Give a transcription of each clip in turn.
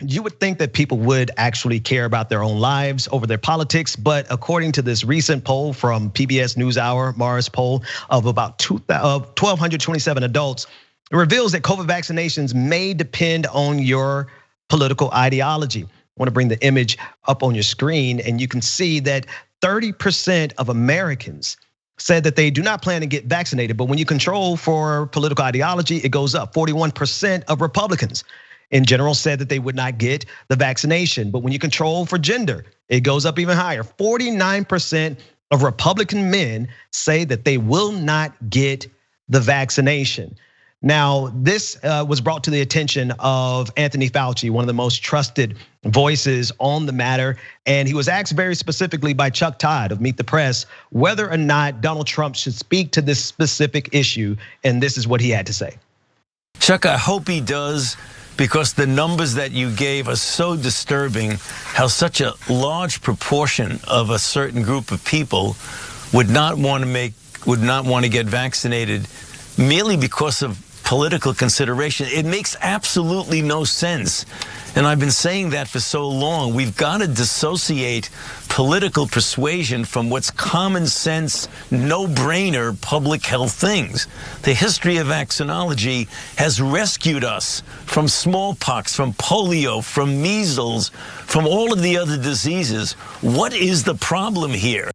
You would think that people would actually care about their own lives over their politics, but according to this recent poll from PBS NewsHour, Marist poll of about 1,227 adults, it reveals that COVID vaccinations may depend on your political ideology. I want to bring the image up on your screen, and you can see that 30% of Americans said that they do not plan to get vaccinated, but when you control for political ideology, it goes up. 41% of Republicans in general said that they would not get the vaccination, but when you control for gender, it goes up even higher. 49% of Republican men say that they will not get the vaccination. Now, this was brought to the attention of Anthony Fauci, one of the most trusted voices on the matter. And he was asked very specifically by Chuck Todd of Meet the Press whether or not Donald Trump should speak to this specific issue. And this is what he had to say. Chuck, I hope he does, because the numbers that you gave are so disturbing, how such a large proportion of a certain group of people would not want to get vaccinated merely because of political consideration. It makes absolutely no sense. And I've been saying that for so long. We've got to dissociate political persuasion from what's common sense, no-brainer public health things. The history of vaccinology has rescued us from smallpox, from polio, from measles, from all of the other diseases. What is the problem here?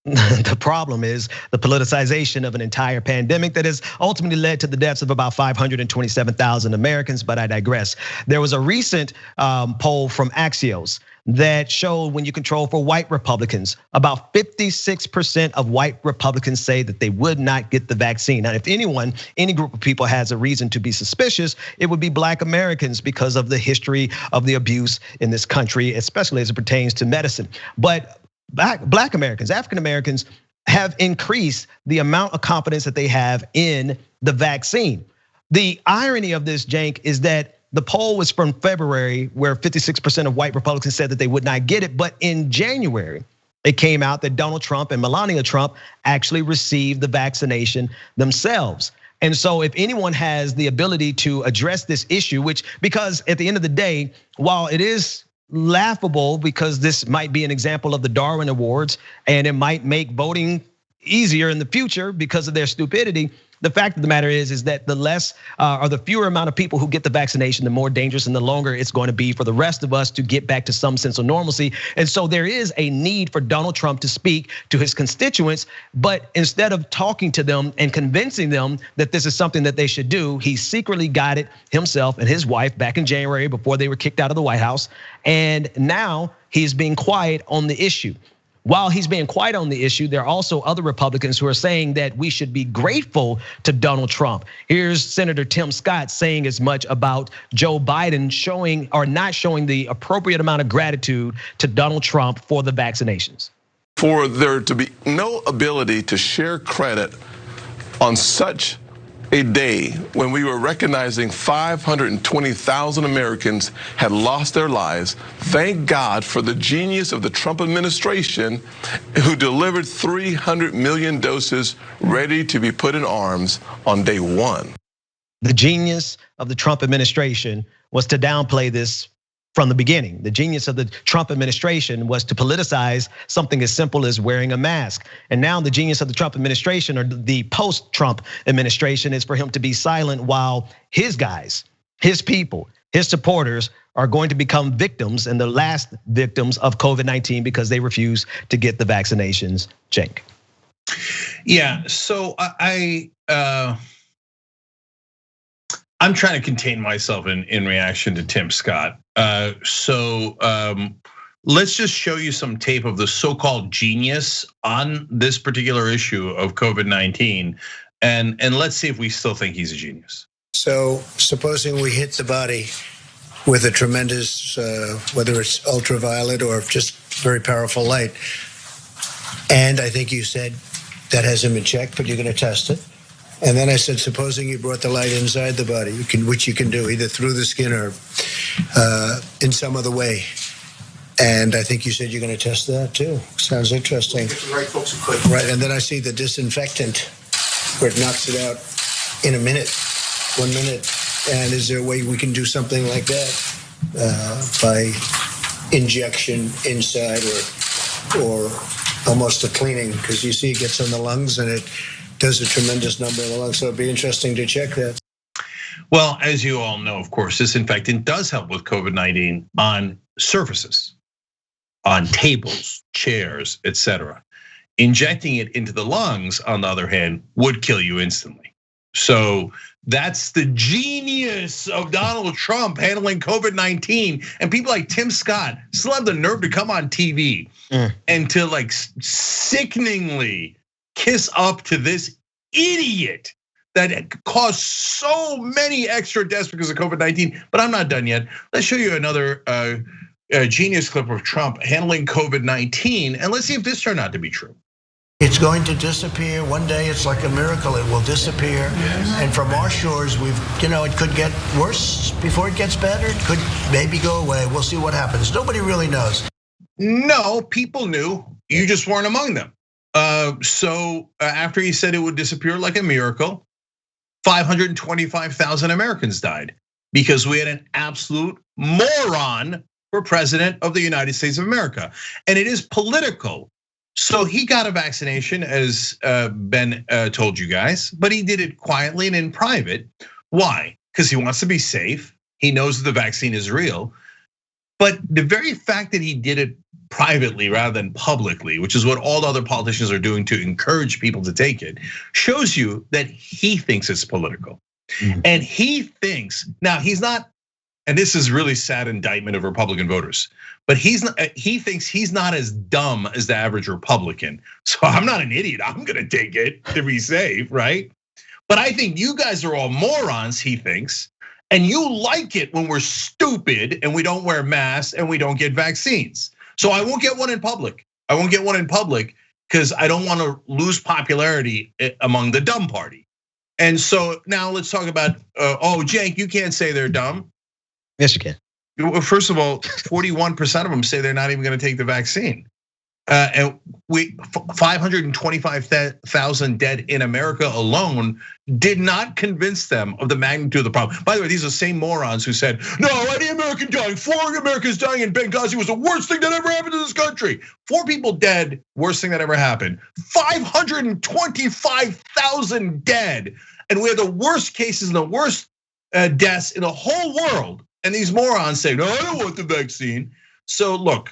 The problem is the politicization of an entire pandemic that has ultimately led to the deaths of about 527,000 Americans, but I digress. There was a recent poll from Axios that showed when you control for white Republicans, about 56% of white Republicans say that they would not get the vaccine. Now, if anyone, any group of people has a reason to be suspicious, it would be Black Americans because of the history of the abuse in this country, especially as it pertains to medicine. But Black Americans, African Americans have increased the amount of confidence that they have in the vaccine. The irony of this, Cenk, is that the poll was from February, where 56% of white Republicans said that they would not get it. But in January, it came out that Donald Trump and Melania Trump actually received the vaccination themselves. And so if anyone has the ability to address this issue, because at the end of the day, while it is laughable because this might be an example of the Darwin Awards and it might make voting easier in the future because of their stupidity, the fact of the matter is that the less or the fewer amount of people who get the vaccination, the more dangerous and the longer it's going to be for the rest of us to get back to some sense of normalcy. And so there is a need for Donald Trump to speak to his constituents, but instead of talking to them and convincing them that this is something that they should do, he secretly got it himself and his wife back in January before they were kicked out of the White House. And now he's being quiet on the issue. While he's being quiet on the issue, there are also other Republicans who are saying that we should be grateful to Donald Trump. Here's Senator Tim Scott saying as much about Joe Biden showing or not showing the appropriate amount of gratitude to Donald Trump for the vaccinations. For there to be no ability to share credit on such a day when we were recognizing 520,000 Americans had lost their lives. Thank God for the genius of the Trump administration, who delivered 300 million doses ready to be put in arms on day one. The genius of the Trump administration was to downplay this from the beginning. The genius of the Trump administration was to politicize something as simple as wearing a mask. And now the genius of the Trump administration, or the post-Trump administration, is for him to be silent while his guys, his people, his supporters are going to become victims and the last victims of COVID-19 because they refuse to get the vaccinations. Cenk. Yeah, so I'm trying to contain myself in reaction to Tim Scott. Let's just show you some tape of the so-called genius on this particular issue of COVID-19, and let's see if we still think he's a genius. So supposing we hit the body with a tremendous, whether it's ultraviolet or just very powerful light, and I think you said that has him in check, but you're going to test it. And then I said, supposing you brought the light inside the body, which you can do either through the skin or in some other way. And I think you said you're going to test that too. Sounds interesting. Right, folks, who could. Right, and then I see the disinfectant where it knocks it out in a minute, 1 minute. And is there a way we can do something like that? by injection inside or almost a cleaning, because you see it gets in the lungs and it does a tremendous number in the lungs. So it'd be interesting to check that. Well, as you all know, of course, disinfectant does help with COVID-19 on surfaces, on tables, chairs, etc. Injecting it into the lungs, on the other hand, would kill you instantly. So that's the genius of Donald Trump handling COVID-19. And people like Tim Scott still have the nerve to come on TV and to like sickeningly kiss up to this idiot that caused so many extra deaths because of COVID-19. But I'm not done yet. Let's show you another genius clip of Trump handling COVID-19, and let's see if this turned out to be true. It's going to disappear. One day it's like a miracle, it will disappear. And from our shores, it could get worse before it gets better. It could maybe go away. We'll see what happens. Nobody really knows. No, people knew, you just weren't among them. So after he said it would disappear like a miracle, 525,000 Americans died because we had an absolute moron for president of the United States of America. And it is political. So he got a vaccination, as Ben told you guys, but he did it quietly and in private. Why? Because he wants to be safe. He knows that the vaccine is real. But the very fact that he did it privately rather than publicly, which is what all the other politicians are doing to encourage people to take it, shows you that he thinks it's political. And he thinks, now he's not, and this is really sad indictment of Republican voters, but he thinks he's not as dumb as the average Republican. So I'm not an idiot, I'm gonna take it to be safe, right? But I think you guys are all morons, he thinks, and you like it when we're stupid and we don't wear masks and we don't get vaccines. So I won't get one in public. I won't get one in public because I don't want to lose popularity among the dumb party. And so now let's talk about, Cenk, you can't say they're dumb. Yes, you can. First of all, 41% of them say they're not even going to take the vaccine. And 525,000 dead in America alone did not convince them of the magnitude of the problem. By the way, these are the same morons who said, no, any American dying, 4 Americans dying in Benghazi was the worst thing that ever happened to this country. 4 people dead, worst thing that ever happened. 525,000 dead. And we have the worst cases and the worst deaths in the whole world. And these morons say, no, I don't want the vaccine. So look,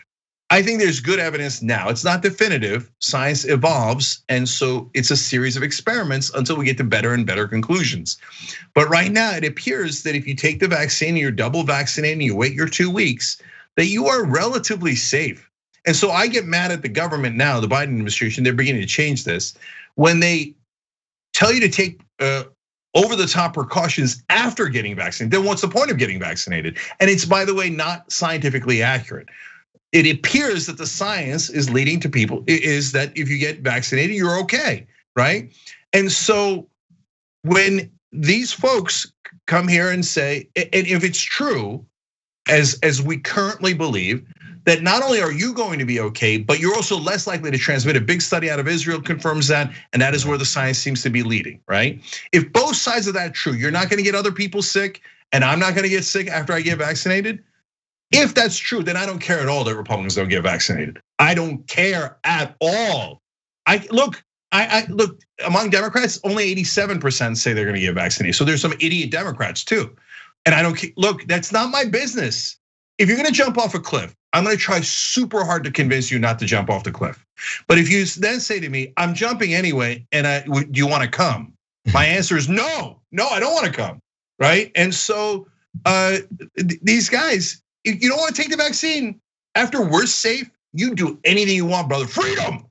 I think there's good evidence now. It's not definitive, science evolves, and so it's a series of experiments until we get to better and better conclusions. But right now, it appears that if you take the vaccine, you're double vaccinated, and you wait your 2 weeks, that you are relatively safe. And so I get mad at the government now, the Biden administration, they're beginning to change this. When they tell you to take over-the-top precautions after getting vaccinated, then what's the point of getting vaccinated? And it's, by the way, not scientifically accurate. It appears that the science is leading to people is that if you get vaccinated, you're okay, right? And so when these folks come here and say, and if it's true, as we currently believe, that not only are you going to be okay, but you're also less likely to transmit. A big study out of Israel confirms that, and that is where the science seems to be leading, right? If both sides of that are true, you're not gonna get other people sick, and I'm not gonna get sick after I get vaccinated. If that's true, then I don't care at all that Republicans don't get vaccinated. I don't care at all. I look among Democrats, only 87% say they're gonna get vaccinated. So there's some idiot Democrats too. And I don't look, that's not my business. If you're gonna jump off a cliff, I'm gonna try super hard to convince you not to jump off the cliff. But if you then say to me, I'm jumping anyway, and do you wanna come? My answer is no, I don't wanna come, right? And so these guys, if you don't want to take the vaccine, after we're safe, you do anything you want, brother. Freedom,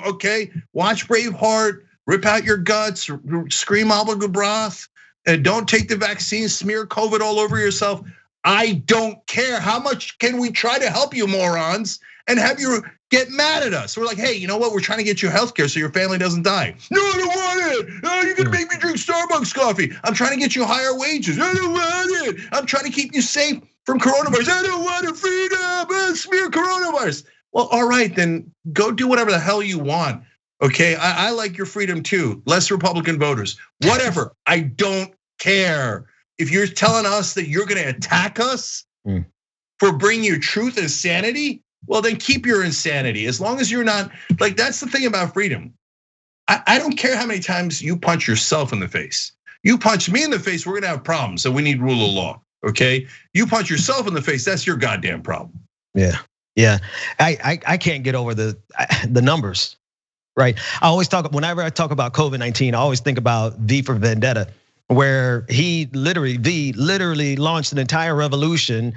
okay? Watch Braveheart, rip out your guts, scream Abu Ghraib, and don't take the vaccine, smear COVID all over yourself. I don't care. How much can we try to help you morons and have you get mad at us? We're like, hey, you know what? We're trying to get you healthcare so your family doesn't die. No, I don't want it. You're gonna make me drink Starbucks coffee. I'm trying to get you higher wages. I don't want it. I'm trying to keep you safe from coronavirus. I don't want it, freedom, smear coronavirus. Well, all right, then go do whatever the hell you want. Okay, I like your freedom too. Less Republican voters, whatever. I don't care. if you're telling us that you're gonna attack us for bringing your truth and sanity, well, then keep your insanity. As long as you're not, like, that's the thing about freedom. I don't care how many times you punch yourself in the face. You punch me in the face, we're gonna have problems, so we need rule of law, okay? You punch yourself in the face, that's your goddamn problem. Yeah. I can't get over the numbers, right? I always whenever I talk about COVID-19, I always think about V for Vendetta, where V literally launched an entire revolution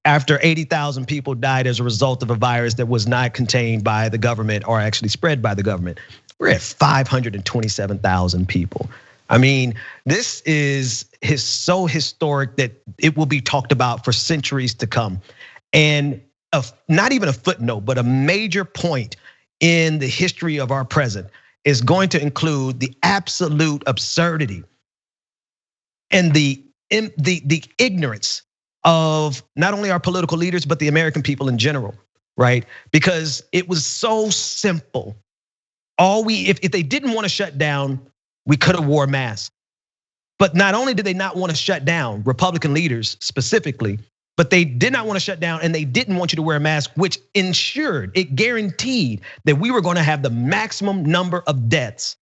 after 80,000 people died as a result of a virus that was not contained by the government or actually spread by the government. We're at 527,000 people. I mean, this is so historic that it will be talked about for centuries to come. And not even a footnote, but a major point in the history of our present is going to include the absolute absurdity and the ignorance of not only our political leaders, but the American people in general, right? Because it was so simple. If they didn't want to shut down, we could have wore masks. But not only did they not want to shut down, Republican leaders specifically, but they did not want to shut down and they didn't want you to wear a mask, which it guaranteed that we were going to have the maximum number of deaths.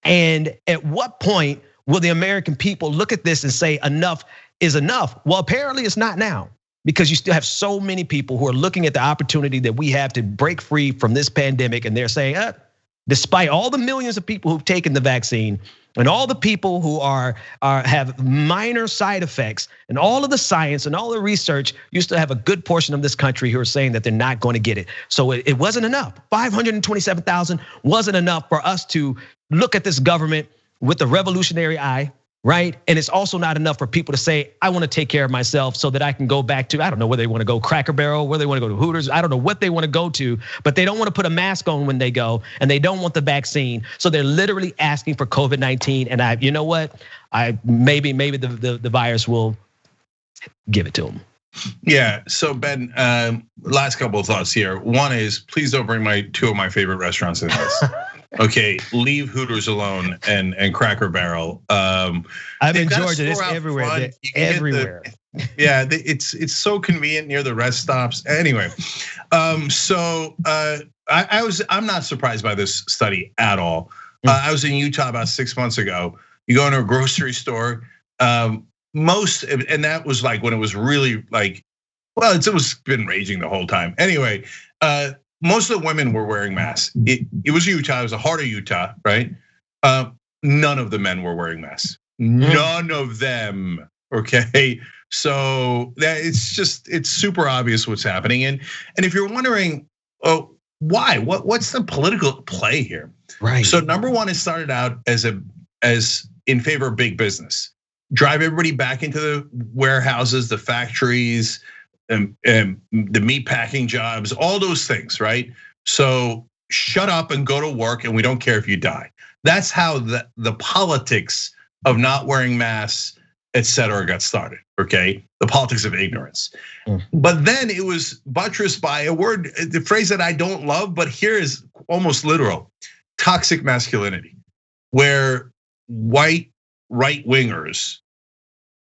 And at what point will the American people look at this and say enough is enough? Well, apparently it's not now, because you still have so many people who are looking at the opportunity that we have to break free from this pandemic, and they're saying, despite all the millions of people who've taken the vaccine and all the people who have minor side effects and all of the science and all the research, you still have a good portion of this country who are saying that they're not going to get it. So it wasn't enough. 527,000 wasn't enough for us to look at this government with a revolutionary eye, right? And it's also not enough for people to say, I want to take care of myself so that I can go back to, I don't know where they want to go, Cracker Barrel, where they want to go to Hooters. I don't know what they want to go to, but they don't want to put a mask on when they go, and they don't want the vaccine. So they're literally asking for COVID-19. And you know what? Maybe the virus will give it to them. Yeah, so Ben, last couple of thoughts here. One is, please don't bring two of my favorite restaurants in this. Okay, leave Hooters alone and Cracker Barrel. I'm in Georgia. It's everywhere. Everywhere. Yeah, it's so convenient near the rest stops. Anyway, I'm not surprised by this study at all. I was in Utah about 6 months ago. You go into a grocery store, and that was like when it was really like, well, it was been raging the whole time. Anyway, most of the women were wearing masks. It was Utah, it was the heart of Utah, right? None of the men were wearing masks. None of them, okay? So it's super obvious what's happening. And if you're wondering, why? What's the political play here? Right. So number one, it started out as in favor of big business. Drive everybody back into the warehouses, the factories, and the meat packing jobs, all those things, right? So shut up and go to work, and we don't care if you die. That's how the politics of not wearing masks, et cetera, got started, okay? The politics of ignorance. But then it was buttressed by the phrase that I don't love, but here is almost literal: toxic masculinity, where white right-wingers,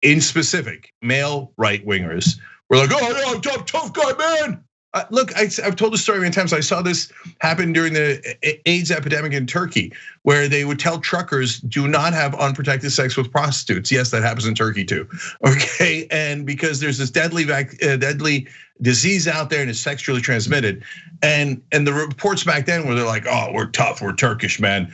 in specific, male right-wingers, we're like, oh yeah, I'm tough guy, man. Look, I've told the story many times. I saw this happen during the AIDS epidemic in Turkey, where they would tell truckers, do not have unprotected sex with prostitutes. Yes, that happens in Turkey too, okay? And because there's this deadly disease out there and it's sexually transmitted. And the reports back then where they're like, oh, we're tough, we're Turkish, man.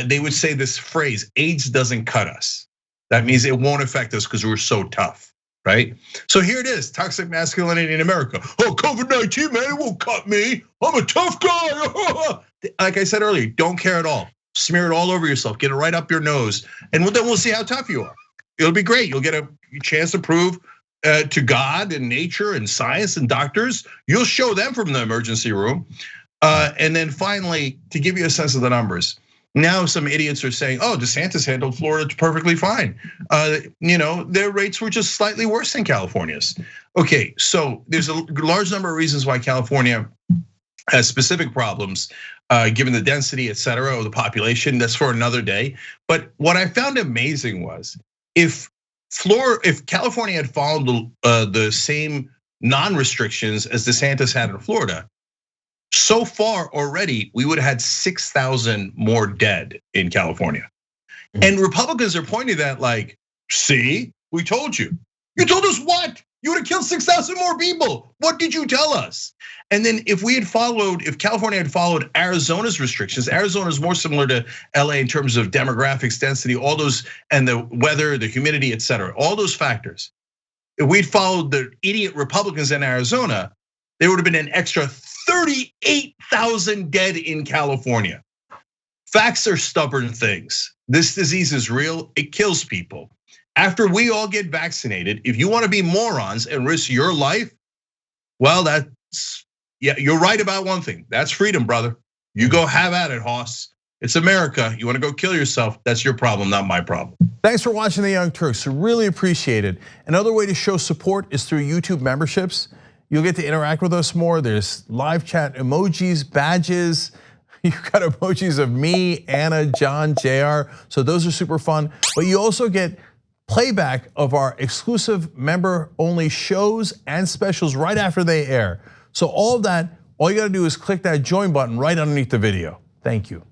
They would say this phrase, AIDS doesn't cut us. That means it won't affect us because we're so tough. Right? So here it is, toxic masculinity in America. Oh, COVID-19, man, it won't cut me. I'm a tough guy. Like I said earlier, don't care at all. Smear it all over yourself, get it right up your nose, and then we'll see how tough you are. It'll be great. You'll get a chance to prove to God and nature and science and doctors. You'll show them from the emergency room. And then finally, to give you a sense of the numbers, now some idiots are saying, oh, DeSantis handled Florida perfectly fine. Their rates were just slightly worse than California's. Okay, so there's a large number of reasons why California has specific problems, given the density, et cetera, of the population. That's for another day. But what I found amazing was, if if California had followed the same non-restrictions as DeSantis had in Florida, so far already, we would have had 6,000 more dead in California. And Republicans are pointing to that like, see, we told you. You told us what? You would have killed 6,000 more people. What did you tell us? And then if California had followed Arizona's restrictions, Arizona is more similar to LA in terms of demographics, density, all those, and the weather, the humidity, et cetera, all those factors. If we'd followed the idiot Republicans in Arizona, there would have been an extra 38,000 dead in California. Facts are stubborn things. This disease is real, it kills people. After we all get vaccinated, if you want to be morons and risk your life, well, yeah, you're right about one thing. That's freedom, brother. You go have at it, Hoss. It's America. You want to go kill yourself, that's your problem, not my problem. Thanks for watching The Young Turks, really appreciate it. Another way to show support is through YouTube memberships. You'll get to interact with us more. There's live chat emojis, badges. You've got emojis of me, Anna, John, JR. So those are super fun. But you also get playback of our exclusive member-only shows and specials right after they air. So all of that, all you gotta do is click that join button right underneath the video. Thank you.